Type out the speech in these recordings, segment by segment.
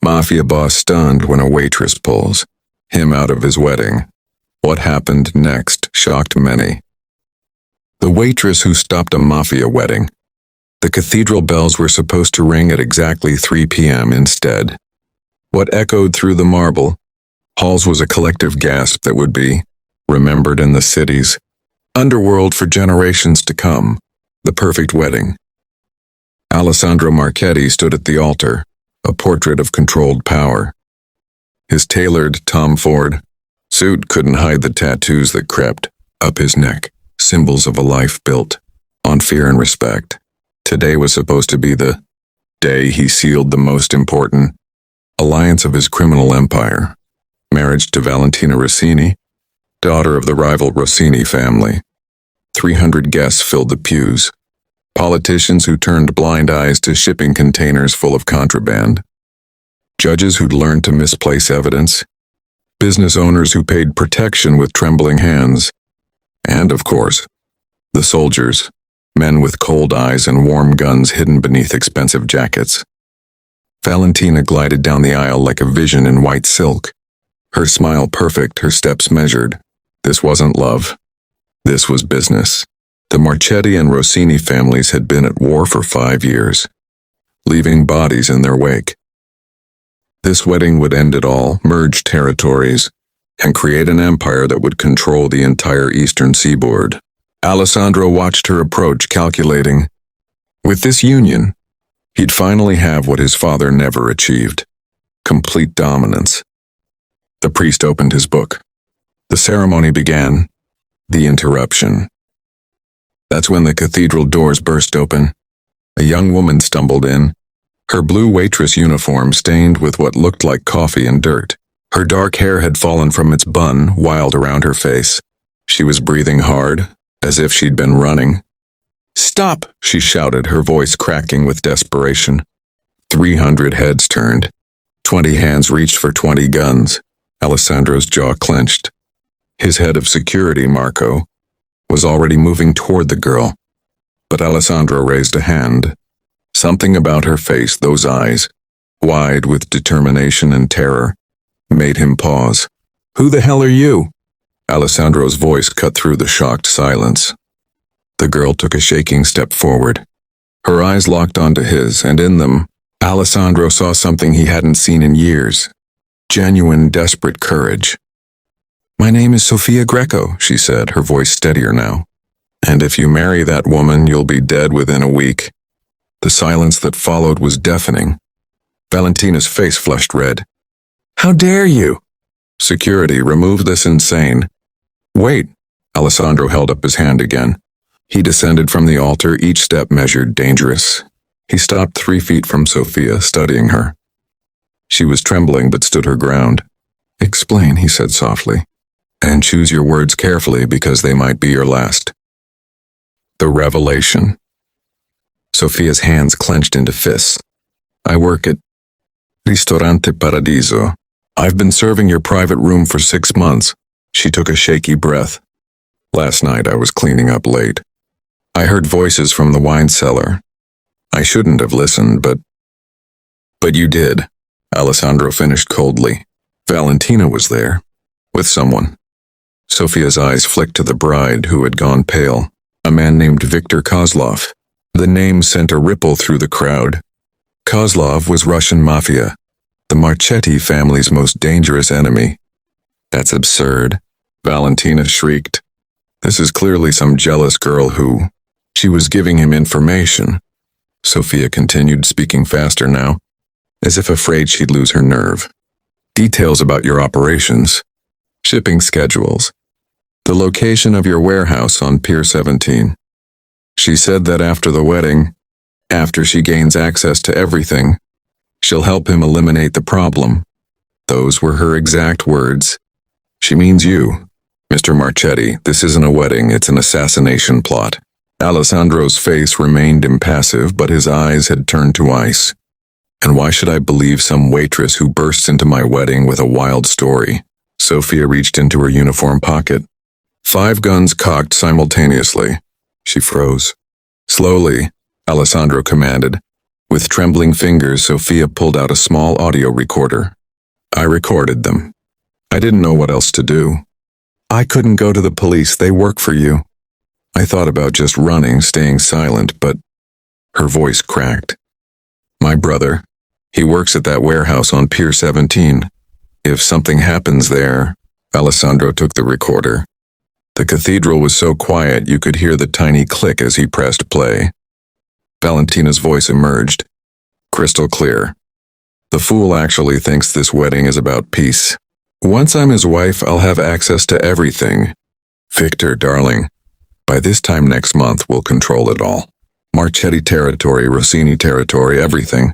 Mafia boss stunned when a waitress pulls him out of his wedding. What happened next shocked many. The waitress who stopped a Mafia wedding. The cathedral bells were supposed to ring at exactly 3 p.m. instead. What echoed through the marble halls was a collective gasp that would be remembered in the city's underworld for generations to come. The perfect wedding. Alessandro Marchetti stood at the altar, a portrait of controlled power. His tailored Tom Ford suit couldn't hide the tattoos that crept up his neck, symbols of a life built on fear and respect. Today was supposed to be the day he sealed the most important alliance of his criminal empire, marriage to Valentina Rossini, daughter of the rival Rossini family. 300 guests filled the pews, politicians who turned blind eyes to shipping containers full of contraband, judges who'd learned to misplace evidence, business owners who paid protection with trembling hands, and, of course, the soldiers, men with cold eyes and warm guns hidden beneath expensive jackets. Valentina glided down the aisle like a vision in white silk, her smile perfect, her steps measured. This wasn't love. This was business. The Marchetti and Rossini families had been at war for 5 years, leaving bodies in their wake. This wedding would end it all, merge territories, and create an empire that would control the entire eastern seaboard. Alessandro watched her approach, calculating. With this union, he'd finally have what his father never achieved: complete dominance. The priest opened his book. The ceremony began. The interruption. That's when the cathedral doors burst open. A young woman stumbled in, her blue waitress uniform stained with what looked like coffee and dirt. Her dark hair had fallen from its bun, wild around her face. She was breathing hard, as if she'd been running. "Stop!" she shouted, her voice cracking with desperation. 300 heads turned. 20 hands reached for 20 guns. Alessandro's jaw clenched. His head of security, Marco, was already moving toward the girl. But Alessandro raised a hand. Something about her face, those eyes, wide with determination and terror, made him pause. "Who the hell are you?" Alessandro's voice cut through the shocked silence. The girl took a shaking step forward. Her eyes locked onto his, and in them, Alessandro saw something he hadn't seen in years. Genuine, desperate courage. "My name is Sofia Greco," she said, her voice steadier now. "And if you marry that woman, you'll be dead within a week." The silence that followed was deafening. Valentina's face flushed red. "How dare you?" "Security, remove this insane." "Wait." Alessandro held up his hand again. He descended from the altar, each step measured, dangerous. He stopped 3 feet from Sofia, studying her. She was trembling but stood her ground. "Explain," he said softly. "And choose your words carefully because they might be your last." The revelation. Sofia's hands clenched into fists. "I work at Ristorante Paradiso. I've been serving your private room for 6 months." She took a shaky breath. "Last night I was cleaning up late. I heard voices from the wine cellar. I shouldn't have listened, but you did." Alessandro finished coldly. Valentina was there, with someone. Sofia's eyes flicked to the bride, who had gone pale, a man named Viktor Kozlov. The name sent a ripple through the crowd. Kozlov was Russian Mafia, the Marchetti family's most dangerous enemy. "That's absurd," Valentina shrieked. "This is clearly some jealous girl who..." She was giving him information. Sofia continued, speaking faster now, as if afraid she'd lose her nerve. "Details about your operations, shipping schedules, the location of your warehouse on Pier 17. She said that after the wedding, after she gains access to everything, she'll help him eliminate the problem." Those were her exact words. "She means you, Mr. Marchetti. This isn't a wedding, it's an assassination plot." Alessandro's face remained impassive, but his eyes had turned to ice. "And why should I believe some waitress who bursts into my wedding with a wild story?" Sofia reached into her uniform pocket. 5 guns cocked simultaneously. She froze. "Slowly," Alessandro commanded. With trembling fingers, Sophia pulled out a small audio recorder. I recorded them. I didn't know what else to do. I couldn't go to the police, they work for you. I thought about just running, staying silent, but her voice cracked. My brother, he works at that warehouse on Pier 17. If something happens there, Alessandro took the recorder. The cathedral was so quiet you could hear the tiny click as he pressed play. Valentina's voice emerged, crystal clear. The fool actually thinks this wedding is about peace. Once I'm his wife, I'll have access to everything. Victor, darling, by this time next month we'll control it all. Marchetti territory, Rossini territory, everything.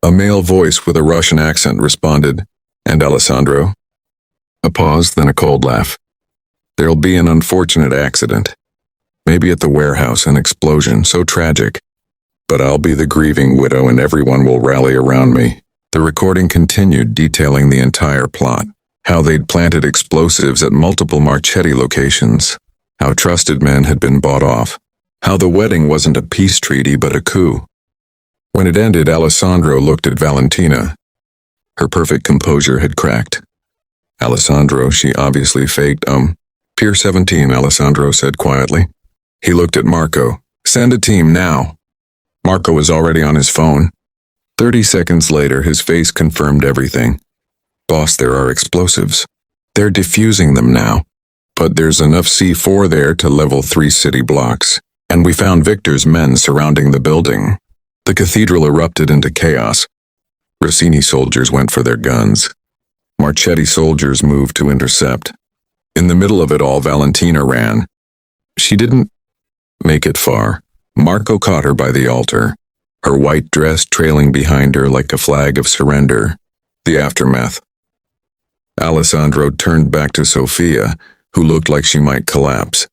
A male voice with a Russian accent responded, and Alessandro? A pause, then a cold laugh. There'll be an unfortunate accident. Maybe at the warehouse, an explosion, so tragic. But I'll be the grieving widow and everyone will rally around me. The recording continued, detailing the entire plot. How they'd planted explosives at multiple Marchetti locations. How trusted men had been bought off. How the wedding wasn't a peace treaty but a coup. When it ended, Alessandro looked at Valentina. Her perfect composure had cracked. Alessandro, she obviously faked, Pier 17, Alessandro said quietly. He looked at Marco. Send a team now. Marco was already on his phone. 30 seconds later, his face confirmed everything. Boss, there are explosives. They're defusing them now. But there's enough C4 there to level 3 city blocks. And we found Victor's men surrounding the building. The cathedral erupted into chaos. Rossini soldiers went for their guns. Marchetti soldiers moved to intercept. In the middle of it all, Valentina ran. She didn't make it far. Marco caught her by the altar, her white dress trailing behind her like a flag of surrender. The aftermath. Alessandro turned back to Sophia, who looked like she might collapse.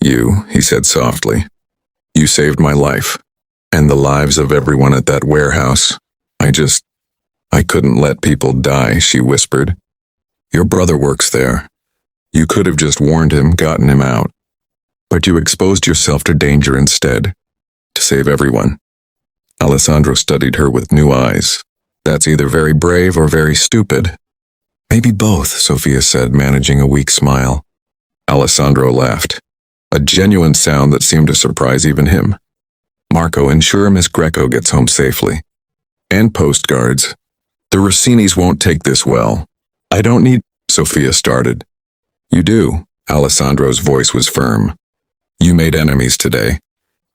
You, he said softly. You saved my life, and the lives of everyone at that warehouse. I couldn't let people die, she whispered. Your brother works there. You could have just warned him, gotten him out. But you exposed yourself to danger instead, to save everyone. Alessandro studied her with new eyes. That's either very brave or very stupid. Maybe both, Sophia said, managing a weak smile. Alessandro laughed, a genuine sound that seemed to surprise even him. Marco, ensure Miss Greco gets home safely. And postcards. The Rossinis won't take this well. I don't need, Sophia started. You do, Alessandro's voice was firm. You made enemies today.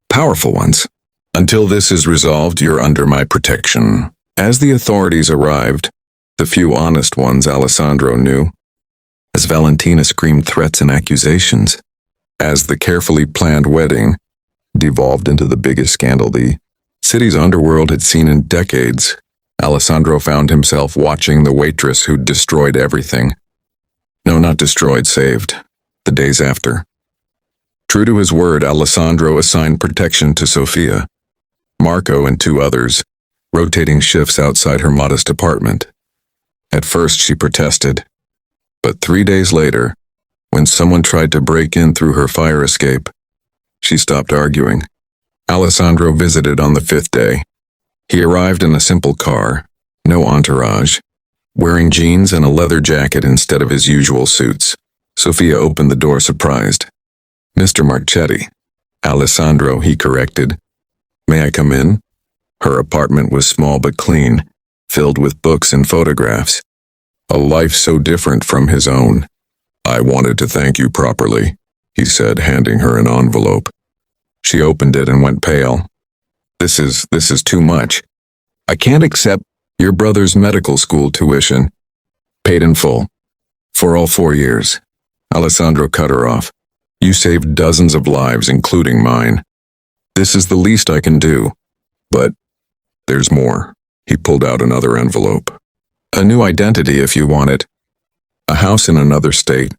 Powerful ones. Until this is resolved, you're under my protection. As the authorities arrived, the few honest ones Alessandro knew, as Valentina screamed threats and accusations, as the carefully planned wedding devolved into the biggest scandal the city's underworld had seen in decades, Alessandro found himself watching the waitress who'd destroyed everything. No, not destroyed, saved. The days after. True to his word, Alessandro assigned protection to Sophia, Marco, and 2 others, rotating shifts outside her modest apartment. At first she protested, but 3 days later, when someone tried to break in through her fire escape, she stopped arguing. Alessandro visited on the 5th day. He arrived in a simple car, no entourage, wearing jeans and a leather jacket instead of his usual suits. Sophia opened the door surprised. Mr. Marchetti. Alessandro, he corrected. May I come in? Her apartment was small but clean, filled with books and photographs. A life so different from his own. I wanted to thank you properly, he said, handing her an envelope. She opened it and went pale. This is too much. I can't accept your brother's medical school tuition. Paid in full. For all 4 years. Alessandro cut her off. You saved dozens of lives, including mine. This is the least I can do. But there's more. He pulled out another envelope. A new identity if you want it. A house in another state.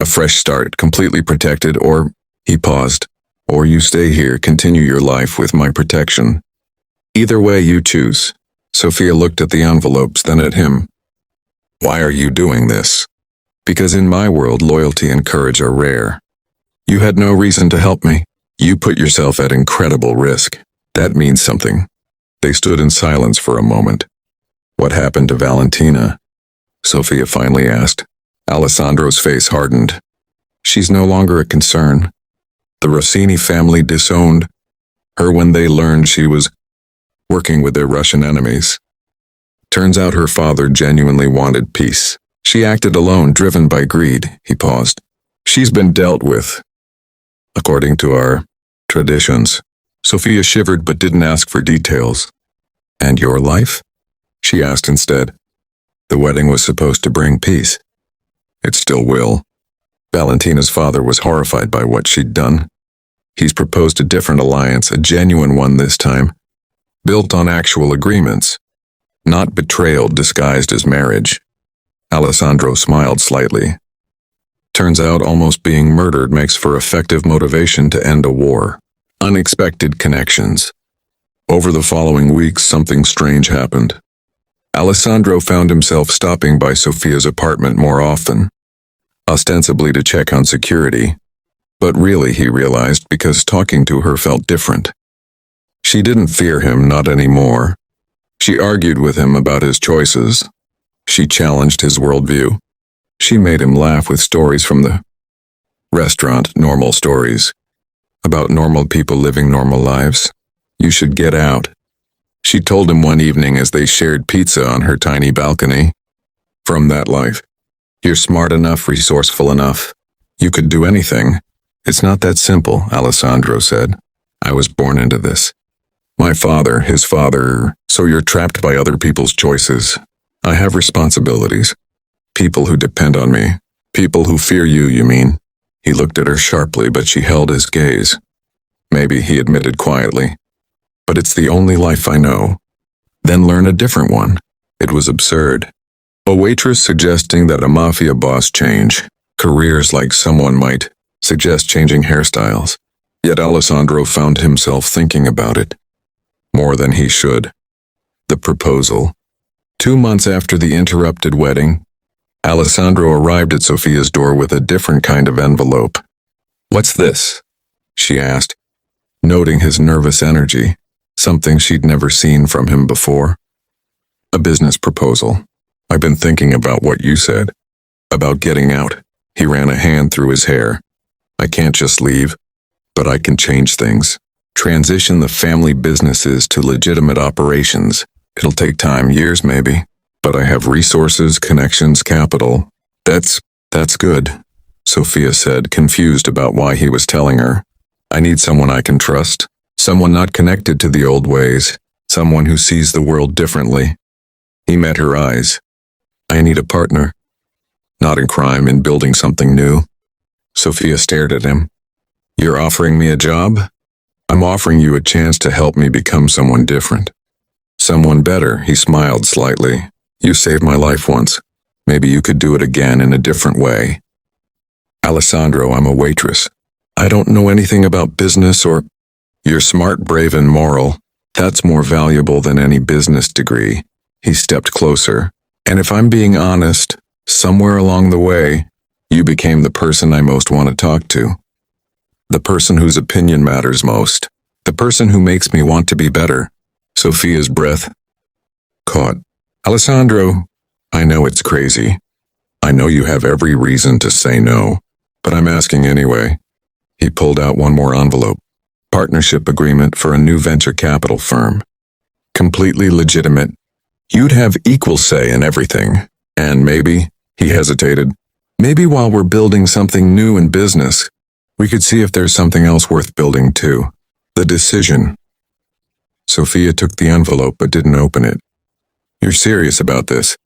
A fresh start, completely protected, or, he paused, or you stay here, continue your life with my protection. Either way you choose. Sophia looked at the envelopes, then at him. Why are you doing this? Because in my world, loyalty and courage are rare. You had no reason to help me. You put yourself at incredible risk. That means something. They stood in silence for a moment. What happened to Valentina? Sofia finally asked. Alessandro's face hardened. She's no longer a concern. The Rossini family disowned her when they learned she was working with their Russian enemies. Turns out her father genuinely wanted peace. She acted alone, driven by greed. He paused. She's been dealt with, according to our traditions. Sofia shivered but didn't ask for details. And your life? She asked instead. The wedding was supposed to bring peace. It still will. Valentina's father was horrified by what she'd done. He's proposed a different alliance, a genuine one this time, built on actual agreements, not betrayal disguised as marriage. Alessandro smiled slightly. Turns out almost being murdered makes for effective motivation to end a war. Unexpected connections. Over the following weeks, something strange happened. Alessandro found himself stopping by Sofia's apartment more often, ostensibly to check on security, but really, he realized, because talking to her felt different. She didn't fear him, not anymore. She argued with him about his choices. She challenged his worldview. She made him laugh with stories from the restaurant, normal stories, about normal people living normal lives. You should get out, she told him one evening as they shared pizza on her tiny balcony. From that life. You're smart enough, resourceful enough. You could do anything. It's not that simple, Alessandro said. I was born into this. My father, his father, so you're trapped by other people's choices. I have responsibilities. People who depend on me. People who fear you mean? He looked at her sharply, but she held his gaze. Maybe, he admitted quietly. But it's the only life I know. Then learn a different one. It was absurd. A waitress suggesting that a mafia boss change careers like someone might suggest changing hairstyles. Yet Alessandro found himself thinking about it. More than he should. The proposal. 2 months after the interrupted wedding, Alessandro arrived at Sofia's door with a different kind of envelope. What's this? She asked, noting his nervous energy, something she'd never seen from him before. A business proposal. I've been thinking about what you said. About getting out. He ran a hand through his hair. I can't just leave, but I can change things. Transition the family businesses to legitimate operations. It'll take time, years maybe, but I have resources, connections, capital. That's good, Sofia said, confused about why he was telling her. I need someone I can trust, someone not connected to the old ways, someone who sees the world differently. He met her eyes. I need a partner. Not in crime, in building something new. Sofia stared at him. You're offering me a job? I'm offering you a chance to help me become someone different. Someone better, he smiled slightly. You saved my life once. Maybe you could do it again in a different way. Alessandro, I'm a waitress. I don't know anything about business or... You're smart, brave, and moral. That's more valuable than any business degree. He stepped closer. And if I'm being honest, somewhere along the way, you became the person I most want to talk to. The person whose opinion matters most. The person who makes me want to be better. Sofia's breath caught. Alessandro, I know it's crazy. I know you have every reason to say no, but I'm asking anyway. He pulled out one more envelope. Partnership agreement for a new venture capital firm. Completely legitimate. You'd have equal say in everything. And maybe, he hesitated, maybe while we're building something new in business, we could see if there's something else worth building too. The decision. Sofia took the envelope but didn't open it. You're serious about this?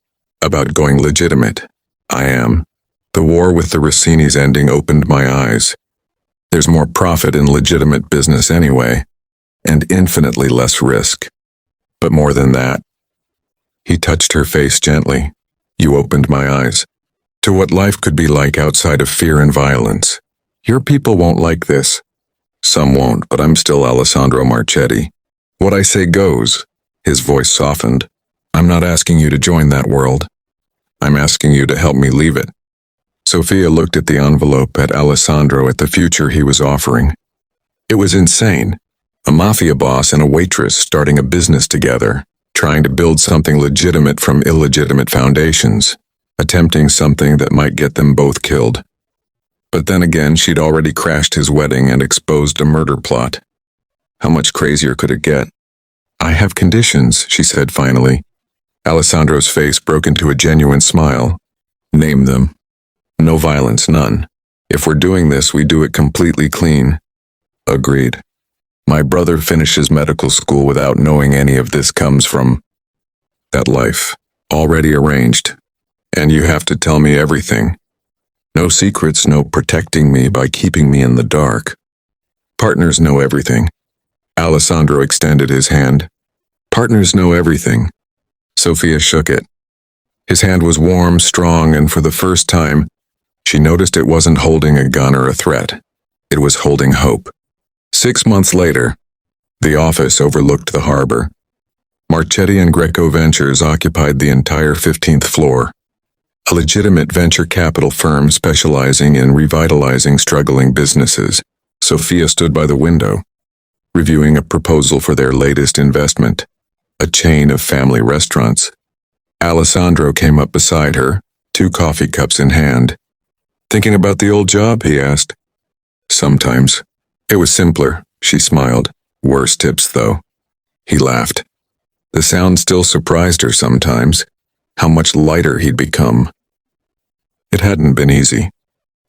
About going legitimate? I am. The war with the Rossinis ending opened my eyes. There's more profit in legitimate business anyway, and infinitely less risk. But more than that. He touched her face gently. You opened my eyes to what life could be like outside of fear and violence. Your people won't like this. Some won't, but I'm still Alessandro Marchetti. What I say goes. His voice softened. I'm not asking you to join that world. I'm asking you to help me leave it. Sofia looked at the envelope, at Alessandro, at the future he was offering. It was insane. A mafia boss and a waitress starting a business together, trying to build something legitimate from illegitimate foundations, attempting something that might get them both killed. But then again, she'd already crashed his wedding and exposed a murder plot. How much crazier could it get? "I have conditions," she said finally. Alessandro's face broke into a genuine smile. "Name them." "No violence, none. If we're doing this, we do it completely clean." "Agreed." "My brother finishes medical school without knowing any of this comes from that life. Already arranged. And you have to tell me everything. No secrets, no protecting me by keeping me in the dark. Partners know everything." Alessandro extended his hand. "Partners know everything." Sophia shook it. His hand was warm, strong, and for the first time, she noticed it wasn't holding a gun or a threat. It was holding hope. 6 months later, the office overlooked the harbor. Marchetti and Greco Ventures occupied the entire 15th floor. A legitimate venture capital firm specializing in revitalizing struggling businesses. Sophia stood by the window, reviewing a proposal for their latest investment, a chain of family restaurants. Alessandro came up beside her, 2 coffee cups in hand. "Thinking about the old job?" he asked. "Sometimes. It was simpler," she smiled. "Worse tips, though." He laughed. The sound still surprised her sometimes, how much lighter he'd become. It hadn't been easy.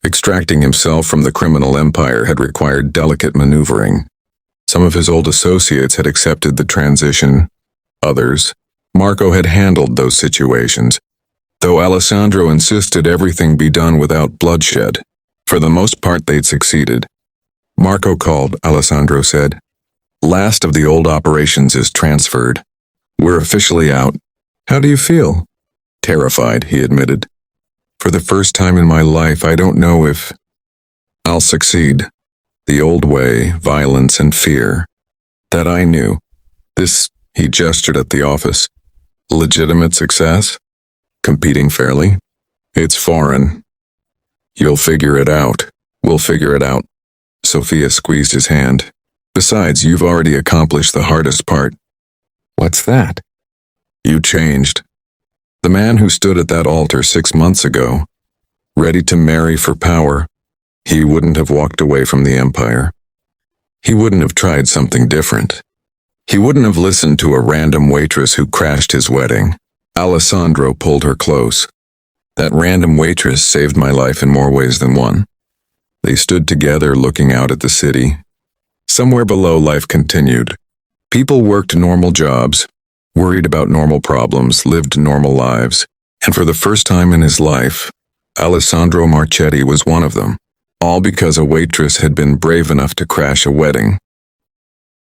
Extracting himself from the criminal empire had required delicate maneuvering. Some of his old associates had accepted the transition. Others, Marco had handled those situations, though Alessandro insisted everything be done without bloodshed. For the most part, they'd succeeded. "Marco called," Alessandro said. "Last of the old operations is transferred. We're officially out. How do you feel?" "Terrified," he admitted. "For the first time in my life, I don't know if I'll succeed. The old way, violence and fear. That I knew. This," he gestured at the office. "Legitimate success? Competing fairly? It's foreign. You'll figure it out. We'll figure it out." Sophia squeezed his hand. "Besides, you've already accomplished the hardest part." "What's that?" "You changed. The man who stood at that altar 6 months ago, ready to marry for power, he wouldn't have walked away from the empire. He wouldn't have tried something different. He wouldn't have listened to a random waitress who crashed his wedding." Alessandro pulled her close. "That random waitress saved my life in more ways than one." They stood together looking out at the city. Somewhere below, life continued. People worked normal jobs, worried about normal problems, lived normal lives, and for the first time in his life, Alessandro Marchetti was one of them, all because a waitress had been brave enough to crash a wedding.